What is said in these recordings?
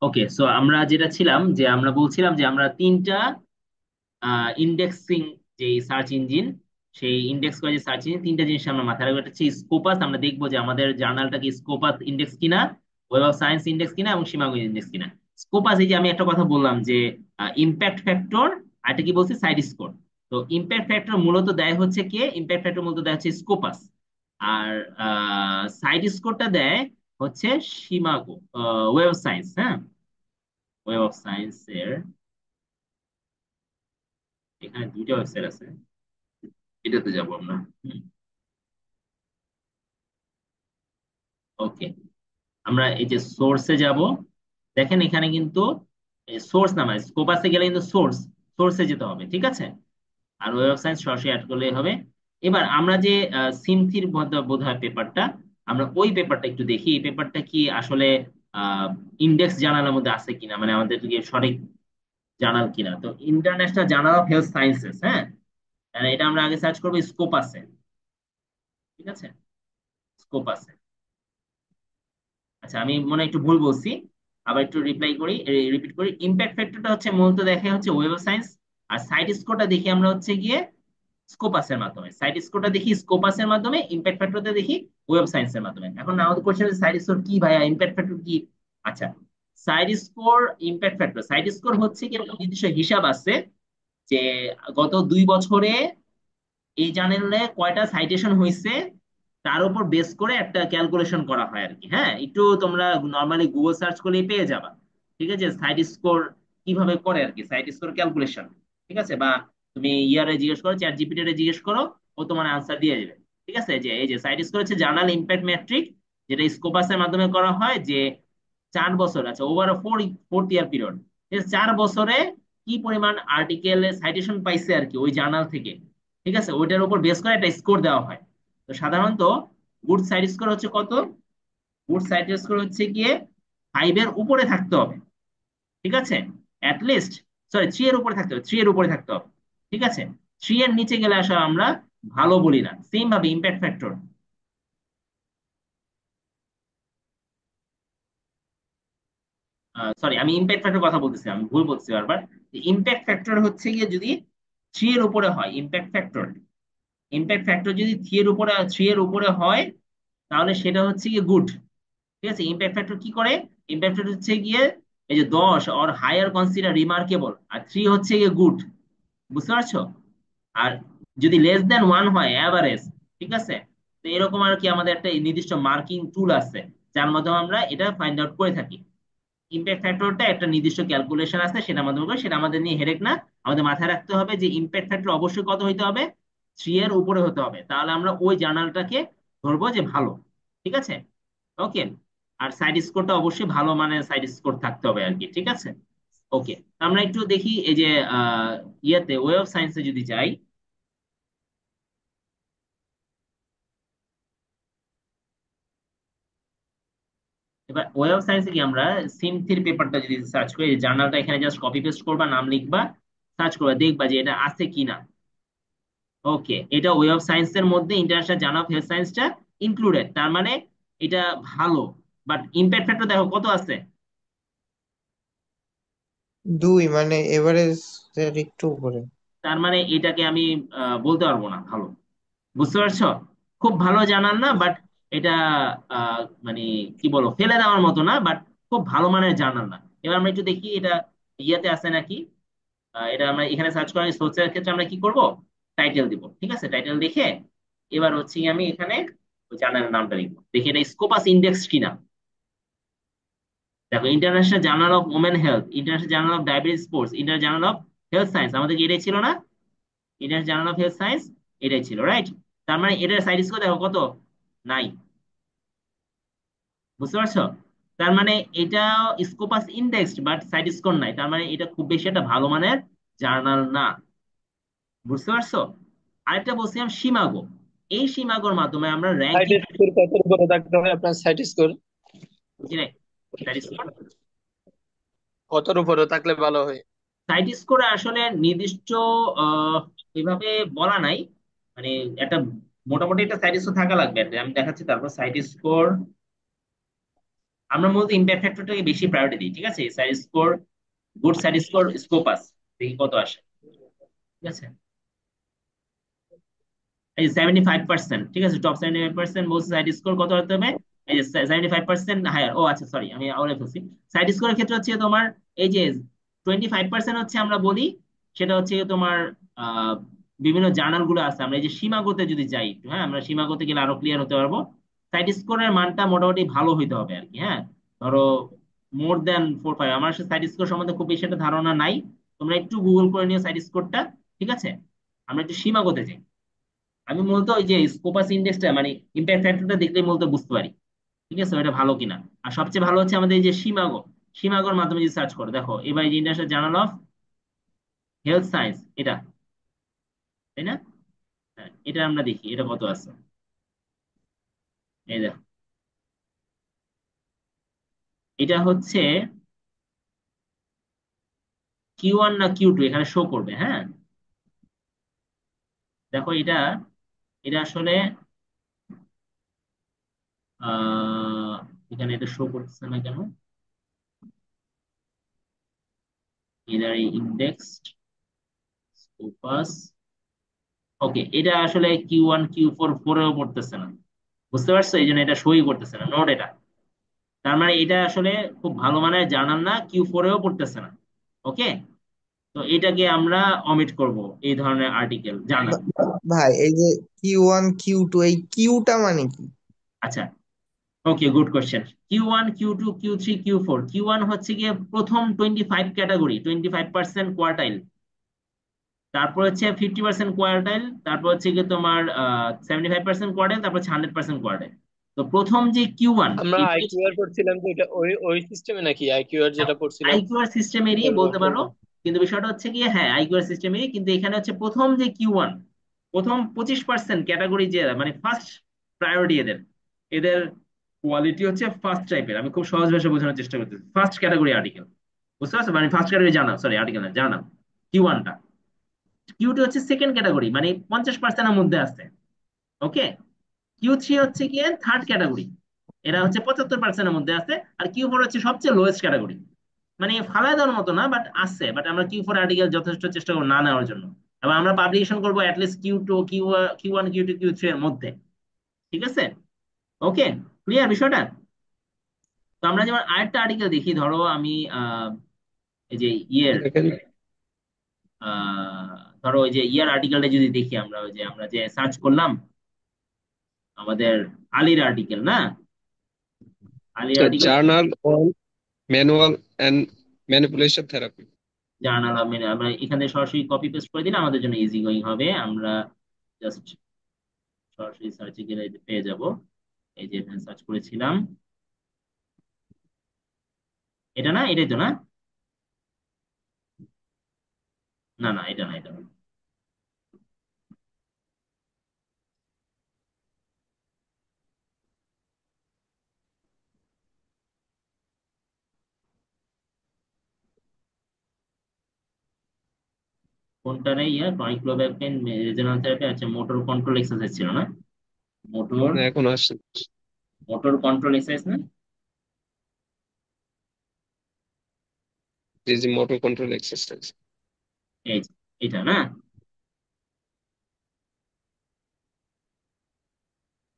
ওকে, so আমরা যেটা ছিলাম যে আমরা বলছিলাম যে আমরা তিনটা ইন্ডেক্সিং যে সার্চ ইঞ্জিন, সেই ইন্ডেক্স করে যে সার্চ ইঞ্জিন, তিনটা জিনিস আমরা মাথায় রাখবো। একটা হচ্ছে স্কোপাস, আমরা দেখবো যে আমাদের জার্নালটা কি স্কোপাস ইন্ডেক্স কিনা, ওয়েব অফ সায়েন্স ইন্ডেক্স কিনা, এবং সীমাগো ইন্ডেক্স কিনা। স্কোপাস, এই যে আমি একটা কথা বললাম যে ইম্প্যাক্ট ফ্যাক্টর, আর একটা কি বলছি, সাইড স্কোর। তো ইম্প্যাক্ট ফ্যাক্টর মূলত দেয় হচ্ছে কে, ইম্প্যাক্ট ফ্যাক্টর মূলত দেয় হচ্ছে স্কোপাস। আর সাইড স্কোরটা দেয় হচ্ছে সীমাগো, ওয়েব সায়েন্স। হ্যাঁ, ওয়েব অফ সায়েন্স এর এখানে দুইটা ওয়েবসাইট আছে, এটাতে যাবো আমরা। ওকে, আমরা এই যে সোর্সে যাব। দেখেন এখানে কিন্তু সোর্স নামে, স্কোপাসে গেলে কিন্তু সোর্সে যেতে হবে, ঠিক আছে। আর ওয়েব অফ সায়েন্স সরাসরি অ্যাড করলেই হবে। এবার আমরা যে সিমথির বোধ হয় পেপারটা, আমরা ওই পেপারটা একটু দেখি, এই পেপারটা কি আসলে ইন্ডেক্স জার্নালের মধ্যে আছে কিনা, মানে আমাদের কি সঠিক জার্নাল কিনা। তো international journal of health sciences, হ্যাঁ, আর এটা আমরা আগে সার্চ করবো স্কোপাসে, ঠিক আছে, স্কোপাসে। আচ্ছা, আমি মনে হয় একটু ভুল বলছি, আবার একটু রিপিট করি। ইম্প্যাক্ট ফ্যাক্টরটা হচ্ছে মূলত দেখে হচ্ছে ওয়েব সায়েন্স, আর সাইট স্কোরটা দেখি আমরা হচ্ছে গিয়ে স্কোপাসের মাধ্যমে। সাইট স্কোরটা দেখি স্কোপাসের মাধ্যমে, ইম্প্যাক্ট ফ্যাক্টরটা দেখি ওয়েব সায়েন্সের মাধ্যমে। এখন আমাদের কোশ্চেন, সাইট স্কোর কি ভাইয়া, ইম্প্যাক্ট ফ্যাক্টর কি? আচ্ছা, cite score, impact factor, cite score হচ্ছে কি একটা নির্দিষ্ট হিসাব আছে যে গত 2 বছরে এই জার্নালে কয়টা সাইটেশন হয়েছে, তার উপর বেস করে একটা ক্যালকুলেশন করা হয় আর কি। হ্যাঁ, একটু তোমরা নর্মালি গুগল সার্চ করলেই পেয়ে যাবা, ঠিক আছে, সাইট স্কোর কিভাবে করে আর কি, সাইট স্কোর ক্যালকুলেশন, ঠিক আছে। বা তুমি ইয়ারে জিজ্ঞেস করো, চ্যাট জিপিটি তে জিজ্ঞেস করো, ও তোমার আনসার দিয়ে দেবে। ঠিক আছে, যে এই যে সাইট স্কোর হচ্ছে জার্নাল ইম্প্যাক্ট ম্যাট্রিক, যেটা স্কোপাসের মাধ্যমে করা হয়, যে 4 বছর, আচ্ছা, ওভার ফোর্থ ইয়ার পিরিয়ড, 4 বছরে কি পরিমাণ আর্টিকেল সাইটেশন পাইছে আর কি ওই জার্নাল থেকে, ঠিক আছে, ওইটার উপর বেস করে একটা স্কোর দেওয়া হয়। তো সাধারণত গুড সাইড স্কোর হচ্ছে কত, গুড সাইড স্কোর হচ্ছে গিয়ে 5-এর উপরে থাকতে হবে, ঠিক আছে, লিস্ট, সরি, 3-এর উপরে থাকতে হবে, 3-এর উপরে থাকতে হবে, ঠিক আছে। 3-এর নিচে গেলে আসলে আমরা ভালো বলি না। সেম ভাবে ইম্প্যাক্ট ফ্যাক্টর, সরি, আমি ইম্প্যাক্ট ফ্যাক্টর কথা বলতেছি, আমি ভুল বলছি বারবার। ইম্প্যাক্ট ফ্যাক্টর হচ্ছে গিয়ে যদি 3-এর উপরে হয়, ইম্প্যাক্ট ফ্যাক্টর যদি 3-এর উপরে হয়, তাহলে সেটা হচ্ছে গিয়ে গুড, ঠিক আছে। ইম্প্যাক্ট ফ্যাক্টর কি করে, ইম্প্যাক্ট ফ্যাক্টর হচ্ছে গিয়ে এই যে 10 অর হায়ার কনসিডার রিমার্কেবল, আর 3 হচ্ছে গিয়ে গুড, বুঝতে পারছো। আর যদি লেস দেন 1 হয় অ্যাভারেজ, ঠিক আছে। তো এরকম আর কি আমাদের একটা নির্দিষ্ট মার্কিং টুল আছে, যার মাধ্যমে আমরা এটা ফাইন্ড আউট করে থাকি। ইম্প্যাক্ট ফ্যাক্টরটা একটা নির্দিষ্ট ক্যালকুলেশন আছে, সেটা মাধ্যমে করে, সেটা আমাদের নিয়ে হেডেক না। আমাদের মাথায় রাখতে হবে যে ইম্প্যাক্ট ফ্যাক্টর অবশ্যই কত হইতে হবে, 3-এর উপরে হতে হবে, তাহলে আমরা ওই জার্নালটাকে ধরবো যে ভালো, ঠিক আছে। ওকে, আর সাইড স্কোরটা অবশ্যই ভালো মানের সাইড স্কোর থাকতে হবে আর কি, ঠিক আছে। ওকে, আমরা একটু দেখি এই যে আহ ইয়েতে ওয়েব সায়েন্সে যদি যাই। এবার ওয়েব সায়েন্সে কি আমরা সিমথির পেপারটা যদি সার্চ করি, জার্নালটা এখানে জাস্ট কপি পেস্ট করবা, নাম লিখবা, সার্চ করবা, দেখবা যে এটা আছে কিনা। ওকে, এটা ওয়েব সায়েন্সের মধ্যে ইন্টারন্যাশনাল জার্নাল অফ হেলথ সায়েন্সটা ইনক্লুডেড, তার মানে এটা ভালো। বাট ইম্প্যাক্ট ফ্যাক্টর দেখো কত আছে। 2 মানে এভারেজ এর একটু উপরে। তার মানে এটাকে আমি বলতে পারবো না ভালো, বুঝতে পারছো। খুব ভালো জানাল না, বাট এটা আহ, মানে কি বলবো, ফেলে দেওয়ার মতো না, বাট খুব ভালো মানের জার্নাল না। এবার আমরা একটু দেখি এটা ইয়েতে আছে নাকি। এটা আমরা এখানে সার্চ করি, সোর্সের ক্ষেত্রে আমরা কি করব, টাইটেল দিব, ঠিক আছে, টাইটেল দেখে এবার হচ্ছে কি আমি এখানে জার্নালের নামটা লিখবো, দেখি এটা স্কোপাস ইন্ডেক্স কিনা। দেখো, international journal of women health, international journal of diabetes sports, international journal of health science, আমাদের কি এটাই ছিল না, international journal of health science, এটাই ছিল, রাইট। তার মানে এটার সাইড স্কোর দেখো কত, নাই, বুঝতে পারছো। তার মানে এটা Scopus indexed but side score নাই, তার মানে এটা খুব বেশি একটা ভালো মানের জার্নাল না, বুঝতে পারছো। আরেকটা বলছিলাম সীমাগো, এই সীমাগোর মাধ্যমে আমরা সাইট র্যাঙ্কিং, স্কোর কত উপরে থাকতে হবে আপনার? সাইট স্কোর বুঝি নাই, সাইড স্কোর, কতর উপরে থাকলে ভালো হয়? সাইট স্কোর আসলে নির্দিষ্ট আহ, এভাবে বলা নাই, মানে একটা মোটামুটি একটা সাইট স্কোর থাকা লাগবে, আমি দেখাচ্ছি। তারপর সাইট স্কোর, আমরা মূলত ইম্প্যাক্ট ফ্যাক্টরটাকে বেশি প্রায়োরিটি দিই, ঠিক আছে? Side score, good side score, Scopus, দেখি কত আসে। ঠিক আছে, এই 75%, ঠিক আছে, টপ 75% বলছে সাইড স্কোর কত হতে হবে। এই যে 75% হায়ার, ও আচ্ছা সরি আমি আউলে ফেলছি। সাইড স্কোরের ক্ষেত্রে হচ্ছে তোমার এই যে 25% হচ্ছে আমরা বলি, সেটা হচ্ছে তোমার আহ বিভিন্ন জার্নাল গুলো আছে। আমরা এই যে সীমাগতে যদি যাই একটু, হ্যাঁ আমরা সীমাগতে গেলে আরো ক্লিয়ার হতে পারবো। সাইড স্কোরের মানটা মোটামুটি ভালো হইতে হবে আর কি, হ্যাঁ। ধরো মোর দেন 4-5, আমার সাইড স্কোর সম্বন্ধে খুব বেশি একটা ধারণা নাই, তোমরা একটু গুগল করে নিও সাইড স্কোরটা। ঠিক আছে, আমরা একটু সীমাগতে যাই। আমি মূলত ওই যে স্কোপাস ইন্ডেক্সটা মানে ইম্প্যাক্ট ফ্যাক্টরটা দেখলে মূলত বুঝতে পারি, ঠিক আছে, ওটা ভালো কিনা। আর সবচেয়ে ভালো হচ্ছে আমাদের এই যে সীমাগো, সীমাগোর মাধ্যমে যদি সার্চ করো, দেখো এবার এই যে international journal of health science, এটা, তাই না? হ্যাঁ, এটা আমরা দেখি এটা কত আছে। এই দেখো, এটা হচ্ছে Q1 না Q2 এখানে শো করবে, হ্যাঁ। দেখো এটা, এটা আসলে আহ এখানে এটা শো করতেছে না কেন, এর ইন্ডেক্স স্কোপাস, ওকে, এটা আসলে Q1 Q4 ফোরেও পড়তেছে না, বুঝতে পারছো? এই জন্য এটা সই করতেছে না নোট এটা। তার মানে এটা আসলে খুব ভালো মানের জার্নাল না, Q4-এও পড়তেছে না। ওকে, তো এটাকে আমরা অমিট করব, এই ধরনের আর্টিকেল জার্নাল। ভাই এই যে Q1 Q2, এই কিউটা মানে কি? আচ্ছা, ওকে, good question. Q1 Q2 Q3 Q4, Q1 হচ্ছে গিয়ে প্রথম 25 ক্যাটাগরি, 25% কোয়ার্টাইল। তারপর হচ্ছে 50% কোয়ার্টাইল, তারপর হচ্ছে গিয়ে তোমার 75% কোয়ার্টাইল, তারপর হচ্ছে 100% কোয়ার্টাইল। তো প্রথম যে Q1, আমরা এটা আইকিউ হচ্ছে এর পড়ছিলাম যে এটা ওই ওই সিস্টেমে নাকি আইকিউ এর যেটা পড়ছিলাম আইকিউআর সিস্টেমেরই ওটার বলতে মতো। পারো, কিন্তু বিষয়টা হচ্ছে গিয়ে হ্যাঁ আইকিউআর সিস্টেমেরই, কিন্তু এখানে হচ্ছে প্রথম যে Q1, প্রথম 25% ক্যাটাগরি যে মানে ফার্স্ট প্রায়োরিটি এদের, এদের কোয়ালিটি হচ্ছে ফার্স্ট টাইপের। আমি খুব সহজ ভাষায় বোঝানোর চেষ্টা করতেছি, ফার্স্ট ক্যাটাগরি আর্টিকেল, বুঝতে পারছো? মানে ফার্স্ট ক্যাটাগরি জানা, সরি আর্টিকেল না, জানা Q1টা। Q2 হচ্ছে সেকেন্ড ক্যাটাগরি, মানে 50%-এর মধ্যে আছে। ওকে, Q3 হচ্ছে গিয়ে থার্ড ক্যাটাগরি, এরা হচ্ছে 75%-এর মধ্যে আছে। আর Q4 হচ্ছে সবচেয়ে লোয়েস্ট ক্যাটাগরি, মানে ফালায় দেওয়ার মতো না বাট আছে, বাট আমরা Q4 আর্টিকেল যথেষ্ট চেষ্টা করবো না নেওয়ার জন্য। এবং আমরা পাবলিকেশন করবো অ্যাটলিস্ট Q1 Q2 Q3 এর মধ্যে, ঠিক আছে? ওকে, ক্লিয়ার বিষয়টা? তো আমরা যেমন আরেকটা আর্টিকেল দেখি, ধরো আমি এই যে ইয়ের দেখেন, ধরো ওই যে ইয়ার আর্টিকেলটা যদি দেখি, আমরা ওই যে আমরা যে সার্চ করলাম আমাদের আলীর আর্টিকেল না, আলীর article, journal on manual and manipulation therapy. Journal, আমরা এখানে সরাসরি কপি পেস্ট করে দিলে আমাদের জন্য ইজি গোয়িং হবে। আমরা জাস্ট সরাসরি সার্চে গেলে পেয়ে যাব। এই যে এখানে সার্চ করেছিলাম, এটা না, এটাই তো না, না না এটা না, এটা না। কোনটা রে, ইয়া ট্রাইক্লোব্যাপেন রিজনাল থেরাপি, আচ্ছা মোটর কন্ট্রোল এক্সারসাইজ ছিল না, মোটর, এখন আসছে মোটর কন্ট্রোল এক্সারসাইজ না, যে যে মোটর কন্ট্রোল এক্সারসাইজ। এই যে, এটা না।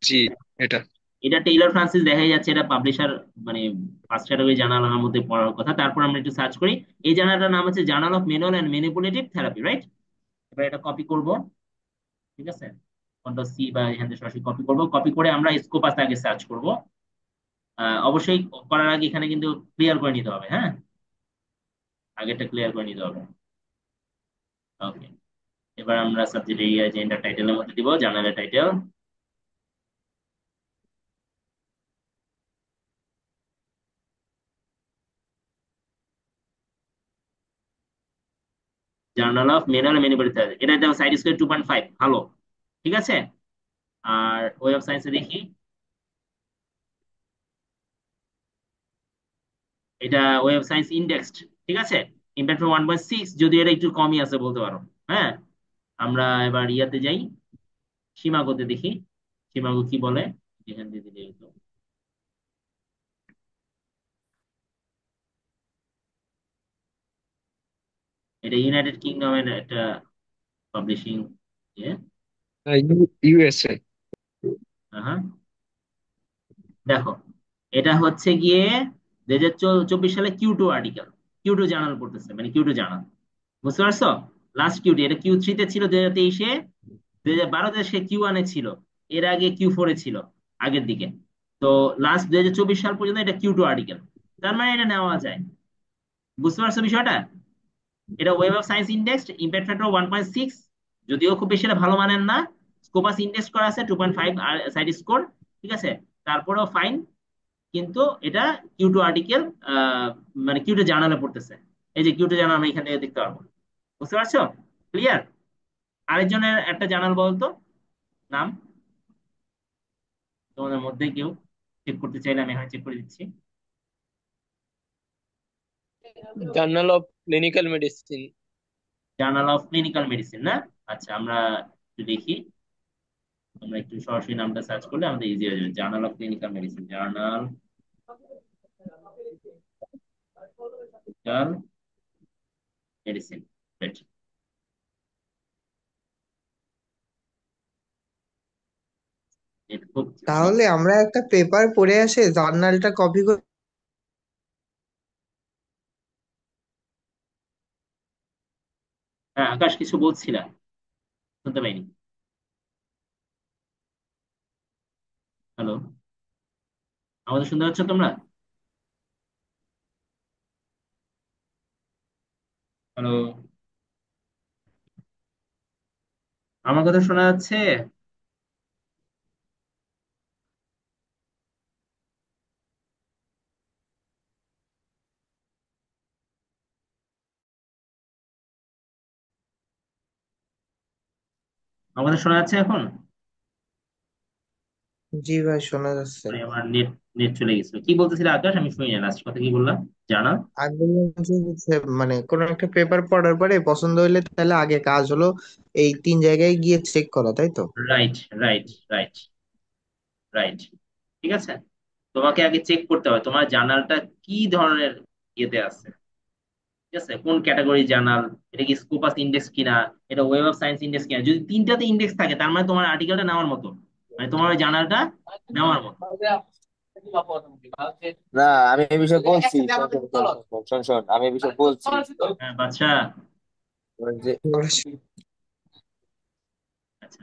জি, এটা। এটা টেইলর ফ্রান্সিস দেখাই যাচ্ছে, এটা পাবলিশার, মানে ফার্স্ট ক্যাটাগরি জার্নাল আমার মধ্যে পড়ার কথা। তারপর আমরা একটু সার্চ করি, এই জার্নালটার নাম হচ্ছে journal of manual and manipulative therapy, right? এবার এটা কপি করব, ঠিক আছে, কন্ট্রোল C বা এখান থেকে সরাসরি কপি করব। কপি করে আমরা স্কোপাস আগে সার্চ করব। অবশ্যই করার আগে এখানে কিন্তু ক্লিয়ার করে নিতে হবে, হ্যাঁ, আগেরটা ক্লিয়ার করে নিতে হবে। ওকে, এবার আমরা সাবজেক্ট এরিয়া জেন্ডার টাইটেলের মধ্যে দিব জার্নালের title, journal of manual manipulative therapy, এটা একদম সাইড স্কোয়ার 2.5, ভালো, ঠিক আছে। আর ওয়েব অফ সায়েন্সে দেখি, এটা ওয়েব সায়েন্স ইন্ডেক্সড, ঠিক আছে, ইম্প্যাক্ট 1.6, যদিও এটা একটু কমই আছে বলতে পারো, হ্যাঁ। আমরা এবার ইয়াতে যাই, সীমাগোতে দেখি, সীমাগো কি বলে, যেখান দিয়ে দিলে হতো। এটা ইউনাইটেড কিংডমের একটা পাবলিশিং ইয়ে। ইউএসএ। হ্যাঁ, দেখো এটা হচ্ছে গিয়ে 2024 সালে Q2 আর্টিকেল, Q2 জার্নাল পড়তেছে, মানে Q2 জার্নাল, বুঝতে পারছো? লাস্ট Q2, এটা Q3 তে ছিল 2023-এ, 2012-তে সে Q1-এ ছিল, এর আগে Q4-এ ছিল, আগের দিকে। তো লাস্ট 2024 সাল পর্যন্ত এটা Q2 আর্টিকেল, তার মানে এটা নেওয়া যায়। বুঝতে পারছো বিষয়টা? এটা web of science index, impact factor 1.6, যদিও খুব বেশি এটা ভালো মানের না। স্কোপাস ইন্ডেক্স করা আছে 2.5, আর সাইড স্কোর, ঠিক আছে, তারপরেও ফাইন। কিন্তু এটা Q2 আর্টিকেল, মানে Q2 জার্নালে পড়তেছে। এই যে Q2 জার্নাল আমরা এখান থেকে দেখতে পারবো। বুঝতে পারছো? ক্লিয়ার? আরেকজনের একটা জার্নাল বলতো, নাম, তোমাদের মধ্যে কেউ চেক করতে চাইলে আমি এখানে চেক করে দিচ্ছি। Journal of clinical medicine. Journal of clinical medicine না? আচ্ছা, আমরা একটু দেখি। আমরা একটু সরাসরি নামটা সার্চ করলে আমাদের ইজি হয়ে যাবে। Journal of clinical medicine, journal medicine, right. এটা খুব তাহলে আমরা একটা পেপার পড়ে আসে জার্নালটা কপি করে। হ্যাঁ, আকাশ কিছু বলছিলা, শুনতে পাইনি। হ্যালো, আমাদের শুনতে পাচ্ছ তোমরা? হ্যালো, আমার কথা শোনা যাচ্ছে? আমাদের শোনা যাচ্ছে এখন? জি ভাই, শোনা যাচ্ছে। মানে আমার নেট নেট চলে গেছিল। কি বলতেছিল আকাশ, আমি শুনি না লাস্ট কথা কি বললাম? জানাল। আমি বললাম যে মানে কোনো একটা পেপার পড়ার পরে পছন্দ হইলে তাহলে আগে কাজ হলো এই 3 জায়গায় গিয়ে চেক করা, তাই তো? রাইট, রাইট, রাইট, রাইট, ঠিক আছে। তোমাকে আগে চেক করতে হবে তোমার জার্নালটা কি ধরনের ইয়েতে আছে, ঠিক আছে, কোন ক্যাটাগরি জার্নাল, এটা কি স্কোপাস ইন্ডেক্স কিনা, এটা ওয়েব অফ সায়েন্স ইন্ডেক্স কিনা। যদি তিনটাতে ইন্ডেক্স থাকে তার মানে তোমার আর্টিকেলটা নেওয়ার মতো, মানে তোমার ওই জার্নালটা নেওয়ার মতো। না, আমি এই বিষয়ে বলছি। শোন শোন, আমি এই বিষয়ে বলছি। হ্যাঁ বাদশা। ওই যে আচ্ছা,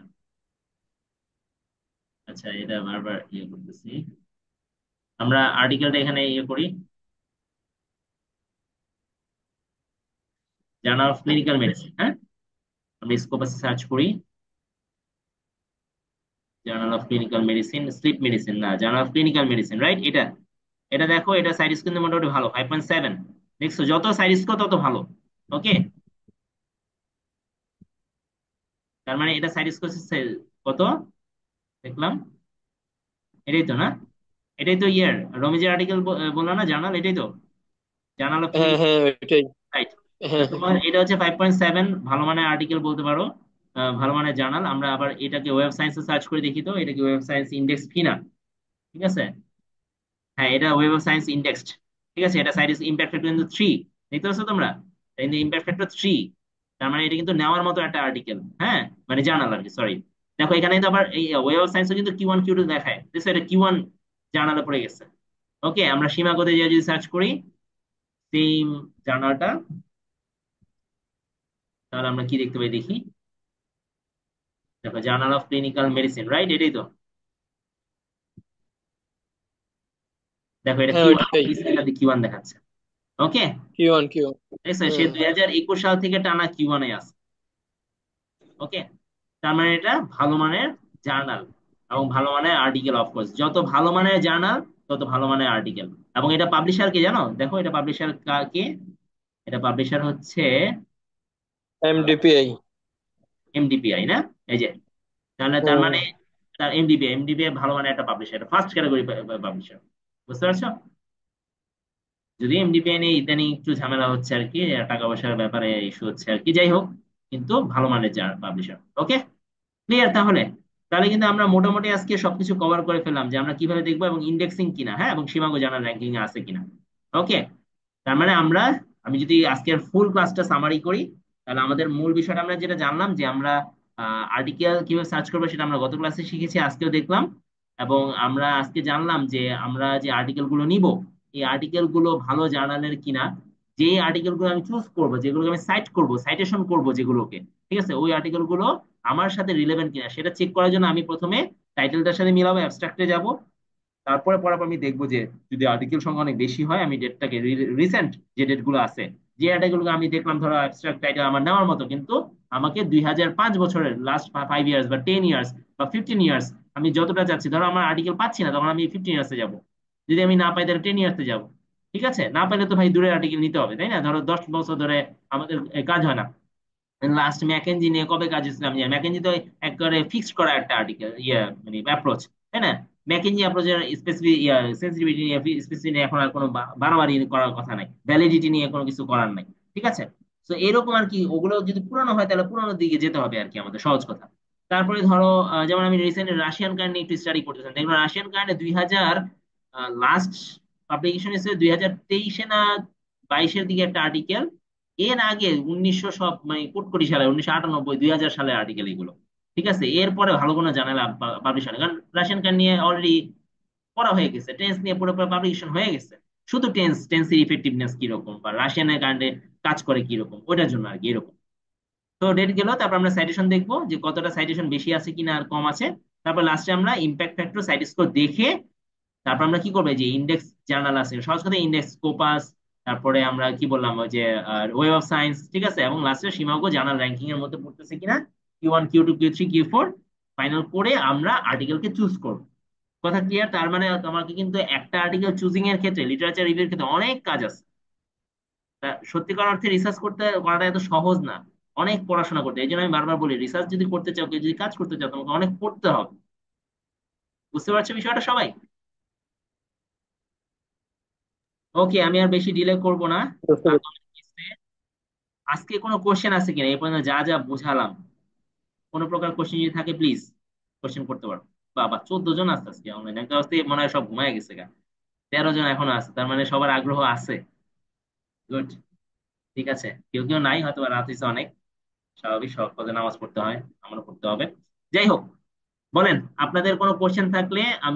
আচ্ছা, এটা বারবার ইয়ে করতেছি। আমরা আর্টিকেলটা এখানে ইয়ে করি, জার্নাল অফ ক্লিনিক্যাল মেডিসিন, হ্যাঁ, আমরা স্কোপাসে সার্চ করি। Journal of clinical medicine, sleep medicine না, journal of clinical medicine, right. এটা এটা দেখো, এটা সাইড স্কোর কিন্তু মোটামুটি ভালো, 5.7। দেখছো, যত সাইড স্কোর তত ভালো। ওকে, তার মানে এটা সাইড স্কোর কত দেখলাম, এটাই তো না? এটাই তো ইয়ার রমিজের আর্টিকেল বললো না, জার্নাল, এটাই তো জার্নাল অফ হ্যাঁ ক্লিনিক্যাল, হ্যাঁ ওইটাই। রাইট। হ্যাঁ তোমার এটা হচ্ছে 5.7, ভালো মানের আর্টিকেল বলতে পারো, ভালো মানের জার্নাল। আমরা আবার এটাকে ওয়েব সায়েন্সে সার্চ করে দেখি তো এটা কি ওয়েব সায়েন্স ইন্ডেক্স কিনা, ঠিক আছে। হ্যাঁ, এটা ওয়েব অফ সায়েন্স ইন্ডেক্সড, ঠিক আছে। এটা সাইড ইম্প্যাক্ট ফ্যাক্টর কিন্তু 3, দেখতে পাচ্ছ তোমরা? এটা কিন্তু ইম্প্যাক্ট ফ্যাক্টর 3, তার মানে এটা কিন্তু নেওয়ার মতো একটা আর্টিকেল, হ্যাঁ, মানে জার্নাল আর কি, সরি। দেখো এখানে কিন্তু আবার এই ওয়েব অফ সায়েন্সও কিন্তু Q1 Q2 দেখায়, দেখছো এটা Q1 জার্নালে পড়ে গেছে। ওকে, আমরা সীমাগত দিয়ে যদি সার্চ করি সেম জার্নালটা, তাহলে আমরা কি দেখতে পাই দেখি। দেখো, journal of clinical medicine, right, এটাই তো। দেখো এটা হ্যাঁ Q1, ওইটাই। Q1 দেখাচ্ছে। ওকে, কিউ ওয়ান। দেখছো সে হুম। 2021 সাল থেকে টানা Q1-এ আছে। ওকে, তার মানে এটা ভালো মানের জার্নাল এবং ভালো মানের আর্টিকেল। অফকোর্স যত ভালো মানের জার্নাল তত ভালো মানের আর্টিকেল। এবং এটা পাবলিশার কে জানো? দেখো এটা পাবলিশার কে, এটা পাবলিশার হচ্ছে এমডিপিআই। এমডিপিআই না? এই যে, তাহলে তার হুম। মানে তার এমডিপিআই ভালো মানের একটা পাবলিশার, ফার্স্ট ক্যাটাগরি পাবলিশার। বুঝতে পারছো? যদি এমডিপিআই নিয়ে ইদানিং একটু ঝামেলা হচ্ছে আর কি, টাকা পয়সার ব্যাপারে ইস্যু হচ্ছে আর কি, যাই হোক, কিন্তু ভালো মানের পাবলিশার। ওকে, ক্লিয়ার তাহলে? তাহলে কিন্তু আমরা মোটামুটি আজকে সবকিছু কভার করে ফেললাম যে আমরা কিভাবে দেখবো এবং ইন্ডেক্সিং কিনা, হ্যাঁ, এবং সীমাঙ্ক জানার র্যাঙ্কিং আছে কিনা। ওকে, তার মানে আমরা আমি যদি আজকের ফুল ক্লাসটা সামারি করি, তাহলে আমাদের মূল বিষয়টা আমরা যেটা জানলাম যে আমরা আর্টিকেল কিভাবে সার্চ করবো সেটা আমরা গত ক্লাসে শিখেছি, আজকেও দেখলাম। এবং আমরা আজকে জানলাম যে আমরা যে আর্টিকেল গুলো নিব, এই আর্টিকেল গুলো ভালো জার্নালের কিনা, যে আর্টিকেল গুলো আমি চুজ করবো, যেগুলোকে আমি সাইট করব, সাইটেশন করব যেগুলোকে, ঠিক আছে, ওই আর্টিকেল গুলো আমার সাথে রিলেভেন্ট কিনা সেটা চেক করার জন্য আমি প্রথমে টাইটেলটার সাথে মিলাবো, অ্যাবস্ট্রাক্টে যাব। তারপরে পড়ার পর আমি দেখবো যে যদি আর্টিকেল সংখ্যা অনেক বেশি হয়, আমি ডেটটাকে, রিসেন্ট যে ডেট গুলো আছে, যে আর্টিকেল আমি দেখলাম, ধরো অ্যাবস্ট্রাক্ট টাইটেল আমার নেওয়ার মতো, কিন্তু আমাকে 2005 বছরের লাস্ট 5 ইয়ার্স বা 10 ইয়ার্স বা 15 ইয়ার্স, আমি যতটা চাচ্ছি, ধরো আমার আর্টিকেল পাচ্ছি না, তখন আমি 15 ইয়ার্সে যাব। যদি আমি না পাই তাহলে 10 ইয়ার্সে যাব। ঠিক আছে, না পাইলে তো ভাই দূরের আর্টিকেল নিতে হবে, তাই না? ধরো 10 বছর ধরে আমাদের কাজ হয় না। লাস্ট ম্যাকেনজি নিয়ে কবে কাজ হয়েছিল আমি জানি। ম্যাকেনজি তো একবারে ফিক্সড করা একটা আর্টিকেল, মানে অ্যাপ্রোচ, তাই না? ম্যাকেনজি অ্যাপ্রোচের স্পেসিফিক সেন্সিটিভিটি নিয়ে, স্পেসিফিক নিয়ে এখন আর কোনো বাড়াবাড়ি করার কথা নাই, ভ্যালিডিটি নিয়ে কোনো কিছু করার নাই। ঠিক আছে, তো এরকম আর কি, ওগুলো যদি পুরানো হয় তাহলে পুরানোর দিকে যেতে হবে আর কি, আমাদের সহজ কথা। তারপরে ধরো যেমন আমি রিসেন্ট রাশিয়ান কার্ড নিয়ে একটু স্টাডি করতেছিলাম, দেখলাম রাশিয়ান কার্ডে 2000 লাস্ট পাবলিকেশন এসেছে 2023-এ না 22-এর দিকে একটা আর্টিকেল। এর আগে 1900 সব মানে কোটি সালে, 1998, 2000 সালের আর্টিকেল এগুলো। ঠিক আছে, এরপরে ভালো কোনো জার্নাল পাবলিশ হয় না, কারণ রাশিয়ান কার্ড নিয়ে অলরেডি পড়া হয়ে গেছে, টেন্স নিয়ে পুরো পাবলিকেশন হয়ে গেছে। শুধু টেন্সের ইফেক্টিভনেস কিরকম বা রাশিয়ানের কার্ডে কাজ করে কিরকম, ওইটার জন্য আর কি এরকম। তো ডেট গেল, তারপর আমরা সাইটেশন দেখবো যে কতটা সাইটেশন বেশি আছে কিনা আর কম আছে। তারপর লাস্টে আমরা ইম্প্যাক্ট ফ্যাক্টর, সাইট স্কোর দেখে তারপর আমরা কি করবো, যে ইন্ডেক্স জার্নাল আছে, সহজ কথা ইন্ডেক্স, স্কোপাস, তারপরে আমরা কি বললাম ওই যে ওয়েব অফ সায়েন্স, ঠিক আছে, এবং লাস্টে সীমাগো জার্নাল র্যাঙ্কিং এর মধ্যে পড়তেছে কিনা, Q1 Q2 Q3 Q4, final করে আমরা আর্টিকেলকে চুজ করব। কথা ক্লিয়ার? তার মানে তোমাকে কিন্তু একটা আর্টিকেল চুজিং এর ক্ষেত্রে, লিটারেচার রিভিউর ক্ষেত্রে অনেক কাজ আছে। তা সত্যিকার অর্থে রিসার্চ করাটা এত সহজ না, অনেক পড়াশোনা করতে। এই জন্য আমি বারবার বলি, রিসার্চ যদি করতে চাও, কেউ যদি কাজ করতে চাও, তোমাকে অনেক পড়তে হবে। বুঝতে পারছো বিষয়টা সবাই? ওকে, আমি আর বেশি ডিলে করব না। বুঝতে কারণ পেরেছি। অনেক কিছু। আজকে কোনো কোশ্চেন আছে কিনা এই পর্যন্ত, যা যা বুঝালাম, কোনো প্রকার কোশ্চেন যদি থাকে প্লিজ কোশ্চেন করতে পারো। বাবা, 14 জন আসতে আজকে অনলাইন, একটা অবস্থায় মনে হয় সব ঘুমায় গেছে গা। 13 জন এখনো আছে, তার মানে সবার আগ্রহ আছে। গুড। ঠিক আছে, কেউ কেউ নাই হয়তো, বা রাত হয়েছে অনেক, স্বাভাবিক, সব পদে নামাজ পড়তে হয়, আমারও পড়তে হবে। যাই হোক, বলেন আপনাদের কোনো কোশ্চেন থাকলে আমি